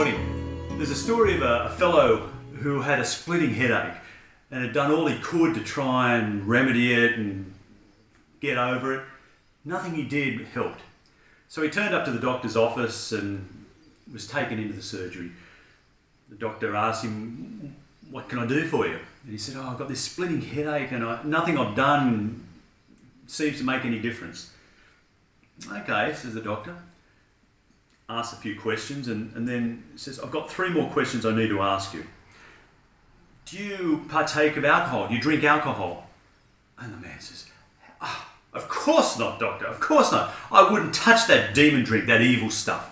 morning. There's a story of a fellow who had a splitting headache and had done all he could to try and remedy it and get over it. Nothing he did helped. So he turned up to the doctor's office and was taken into the surgery. The doctor asked him, "What can I do for you?" And he said, "I've got this splitting headache and nothing I've done seems to make any difference." "Okay," says the doctor. Asks a few questions and then says, "I've got 3 more questions I need to ask you. Do you partake of alcohol? Do you drink alcohol?" And the man says, "Of course not, doctor, of course not. I wouldn't touch that demon drink, that evil stuff.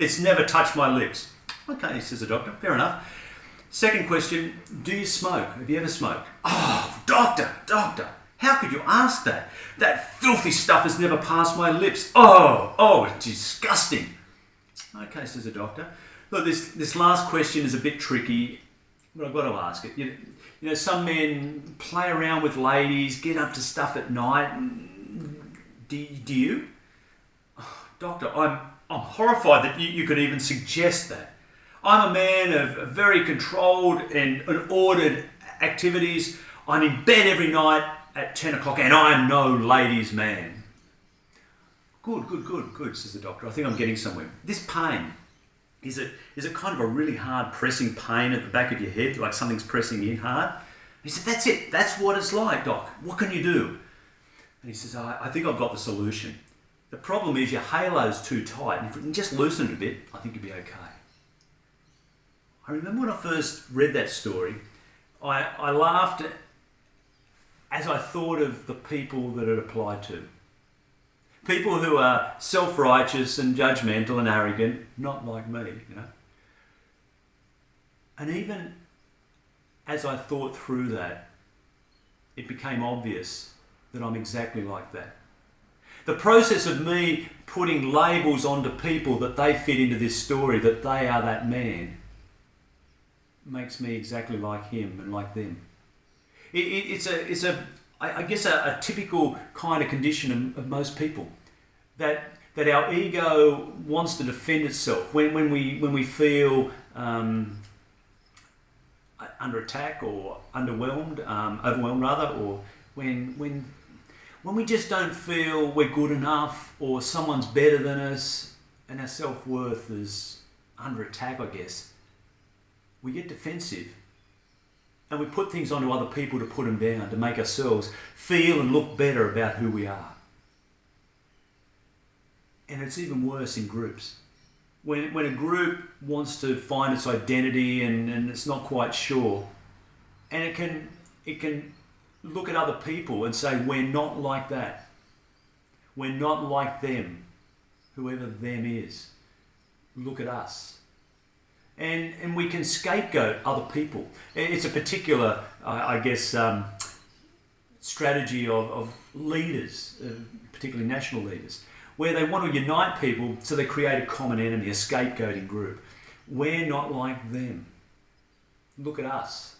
It's never touched my lips." "Okay," says the doctor, "fair enough. Second question, do you smoke? Have you ever smoked?" "Oh, doctor, how could you ask that? That filthy stuff has never passed my lips. Oh, it's disgusting." "Okay," says the doctor. "Look, this last question is a bit tricky, but I've got to ask it. You know, some men play around with ladies, get up to stuff at night. Do you?" "Doctor, I'm horrified that you could even suggest that. I'm a man of very controlled and ordered activities. I'm in bed every night at 10 o'clock and I'm no ladies' man." Good, says the doctor. "I think I'm getting somewhere. This pain, is it kind of a really hard pressing pain at the back of your head, like something's pressing in hard?" And he said, "That's it. That's what it's like, Doc. What can you do?" And he says, I think I've got the solution. The problem is your halo's too tight, and if we can just loosen it a bit, I think you'll be okay." I remember when I first read that story, I laughed as I thought of the people that it applied to. People who are self-righteous and judgmental and arrogant, not like me, you know. And even as I thought through that, it became obvious that I'm exactly like that. The process of me putting labels onto people that they fit into this story, that they are that man, makes me exactly like him and like them. It's a typical kind of condition of most people, that our ego wants to defend itself when we feel under attack or overwhelmed rather, or when we just don't feel we're good enough or someone's better than us and our self-worth is under attack, I guess. We get defensive and we put things onto other people to put them down, to make ourselves feel and look better about who we are. And it's even worse in groups. When a group wants to find its identity and it's not quite sure, and it can look at other people and say, "We're not like that. We're not like them, whoever them is. Look at us." And we can scapegoat other people. It's a particular, strategy of leaders, particularly national leaders, where they want to unite people so they create a common enemy, a scapegoating group. We're not like them. Look at us.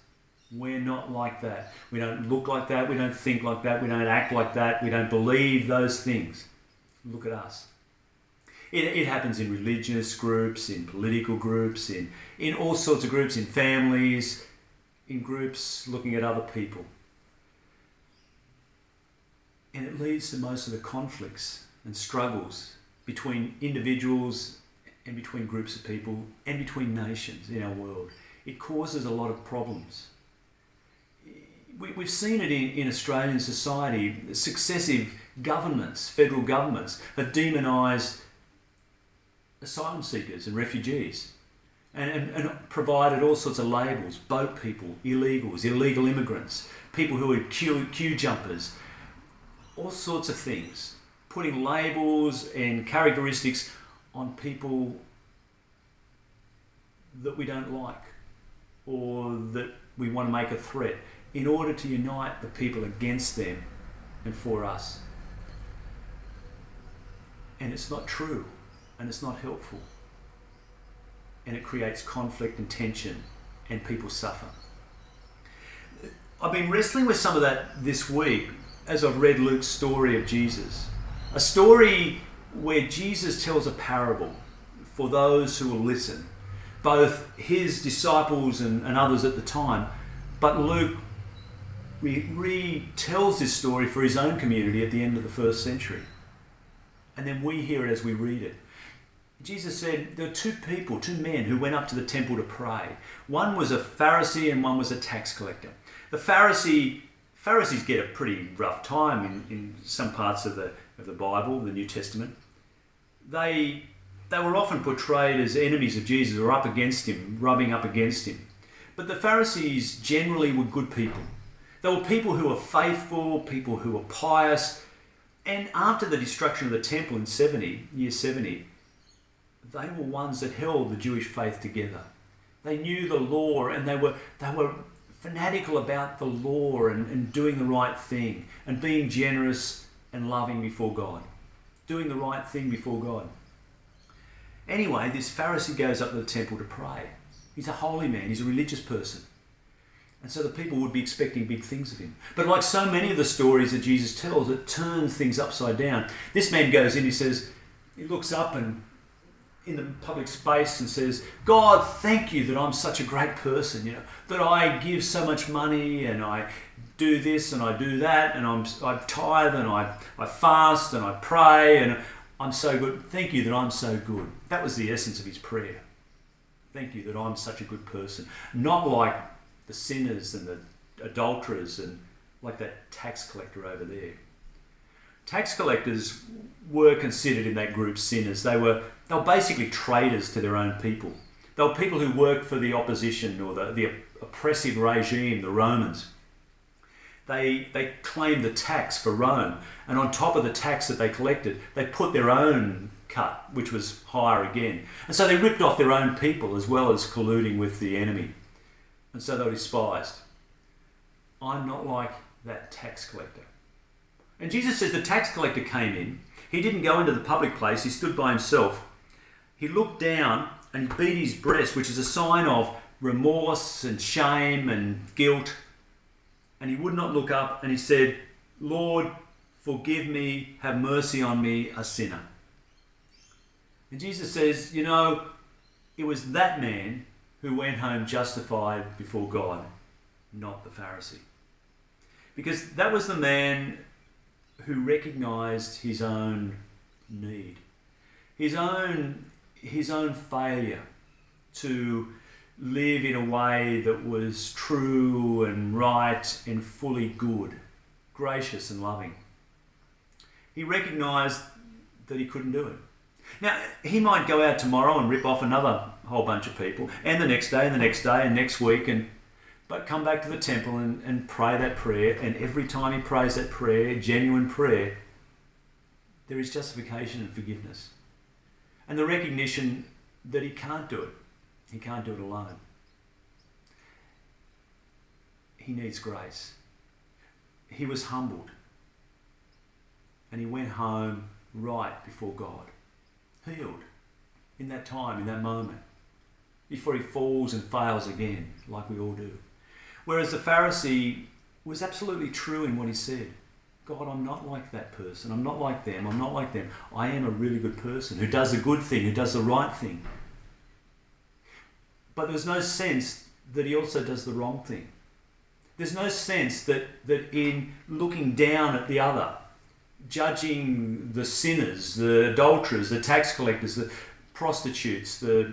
We're not like that. We don't look like that. We don't think like that. We don't act like that. We don't believe those things. Look at us. It happens in religious groups, in political groups, in all sorts of groups, in families, in groups looking at other people. And it leads to most of the conflicts and struggles between individuals and between groups of people and between nations in our world. It causes a lot of problems. We've seen it in Australian society. Successive governments, federal governments, have demonised asylum seekers and refugees and provided all sorts of labels: boat people, illegals, illegal immigrants, people who are queue jumpers, all sorts of things, putting labels and characteristics on people that we don't like or that we want to make a threat in order to unite the people against them and for us. And it's not true. And it's not helpful. And it creates conflict and tension, and people suffer. I've been wrestling with some of that this week as I've read Luke's story of Jesus. A story where Jesus tells a parable for those who will listen. both his disciples and others at the time, but Luke retells this story for his own community at the end of the first century. And then we hear it as we read it. Jesus said there were two men who went up to the temple to pray. One was a Pharisee and one was a tax collector. The Pharisees get a pretty rough time in some parts of the Bible, the New Testament. They were often portrayed as enemies of Jesus or up against him, rubbing up against him. But the Pharisees generally were good people. They were people who were faithful, people who were pious. And after the destruction of the temple in year 70, they were ones that held the Jewish faith together. They knew the law, and they were fanatical about the law and doing the right thing and being generous and loving before God. Doing the right thing before God. Anyway, this Pharisee goes up to the temple to pray. He's a holy man. He's a religious person. And so the people would be expecting big things of him. But like so many of the stories that Jesus tells, it turns things upside down. This man goes in, he looks up and in the public space and says, God, thank you that I'm such a great person, that I give so much money and I do this and I do that and I tithe and I fast and I pray and I'm so good. Thank you that I'm so good. That was the essence of his prayer. Thank you that I'm such a good person. Not like the sinners and the adulterers and like that tax collector over there. Tax collectors were considered in that group sinners. They were basically traitors to their own people. They were people who worked for the opposition or the oppressive regime, the Romans. They claimed the tax for Rome, and on top of the tax that they collected, they put their own cut, which was higher again. And so they ripped off their own people as well as colluding with the enemy. And so they were despised. I'm not like that tax collector. And Jesus says the tax collector came in. He didn't go into the public place. He stood by himself. He looked down and he beat his breast, which is a sign of remorse and shame and guilt. And he would not look up, and he said, Lord, forgive me, have mercy on me, a sinner. And Jesus says, it was that man who went home justified before God, not the Pharisee. Because that was the man who recognised his own need, his own failure to live in a way that was true and right and fully good, gracious and loving. He recognised that he couldn't do it. Now, he might go out tomorrow and rip off another whole bunch of people, and the next day and the next day and next week, but come back to the temple and pray that prayer, and every time he prays that prayer, genuine prayer, there is justification and forgiveness. And the recognition that he can't do it. He can't do it alone. He needs grace. He was humbled. And he went home right before God. Healed in that time, in that moment. Before he falls and fails again, like we all do. Whereas the Pharisee was absolutely true in what he said. God, I'm not like that person. I'm not like them. I'm not like them. I am a really good person who does a good thing, who does the right thing. But there's no sense that he also does the wrong thing. There's no sense that in looking down at the other, judging the sinners, the adulterers, the tax collectors, the prostitutes, the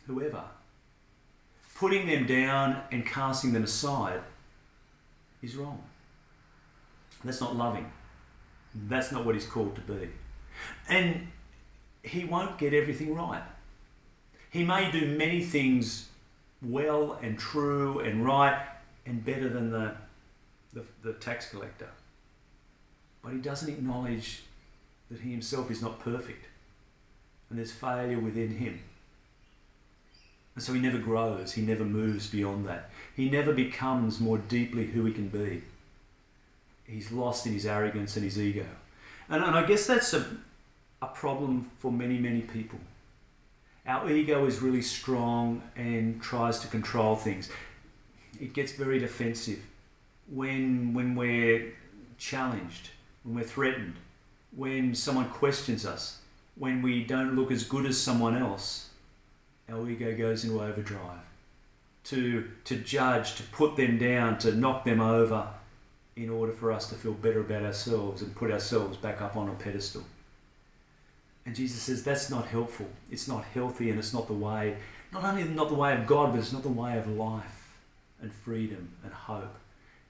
whoever, putting them down and casting them aside is wrong. That's not loving. That's not what he's called to be. And he won't get everything right. He may do many things well and true and right and better than the tax collector. But he doesn't acknowledge that he himself is not perfect and there's failure within him. And so he never grows, he never moves beyond that. He never becomes more deeply who he can be. He's lost in his arrogance and his ego. And I guess that's a problem for many, many people. Our ego is really strong and tries to control things. It gets very defensive when we're challenged, when we're threatened, when someone questions us, when we don't look as good as someone else. our ego goes into overdrive. To judge, to put them down, to knock them over in order for us to feel better about ourselves and put ourselves back up on a pedestal. And Jesus says that's not helpful. It's not healthy, and it's not the way, not only not the way of God, but it's not the way of life and freedom and hope.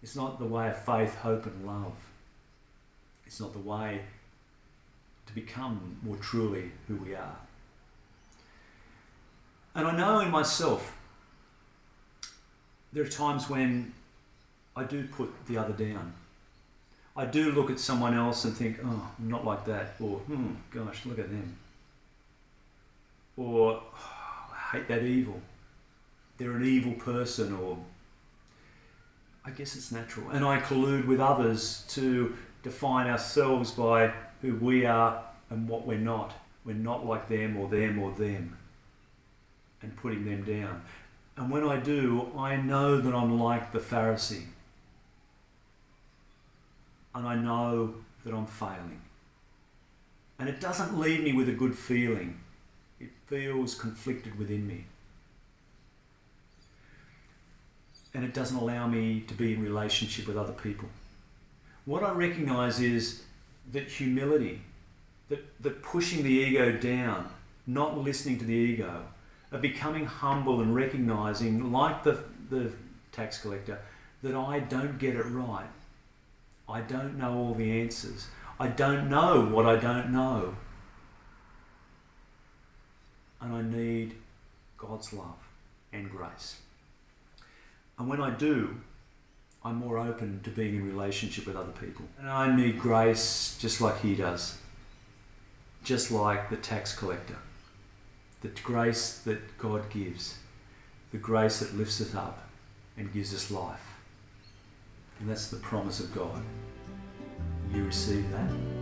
It's not the way of faith, hope and love. It's not the way to become more truly who we are. And I know in myself, there are times when I do put the other down. I do look at someone else and think, oh, I'm not like that. Or, gosh, look at them. Or, oh, I hate that evil. They're an evil person. Or, I guess it's natural. And I collude with others to define ourselves by who we are and what we're not. We're not like them or them or them. And putting them down. And when I do, I know that I'm like the Pharisee. And I know that I'm failing. And it doesn't leave me with a good feeling. It feels conflicted within me. And it doesn't allow me to be in relationship with other people. What I recognise is that humility, that pushing the ego down, not listening to the ego, of becoming humble and recognising, like the tax collector, that I don't get it right. I don't know all the answers. I don't know what I don't know. And I need God's love and grace. And when I do, I'm more open to being in relationship with other people. And I need grace just like he does. Just like the tax collector. The grace that God gives, the grace that lifts us up and gives us life. And that's the promise of God. You receive that?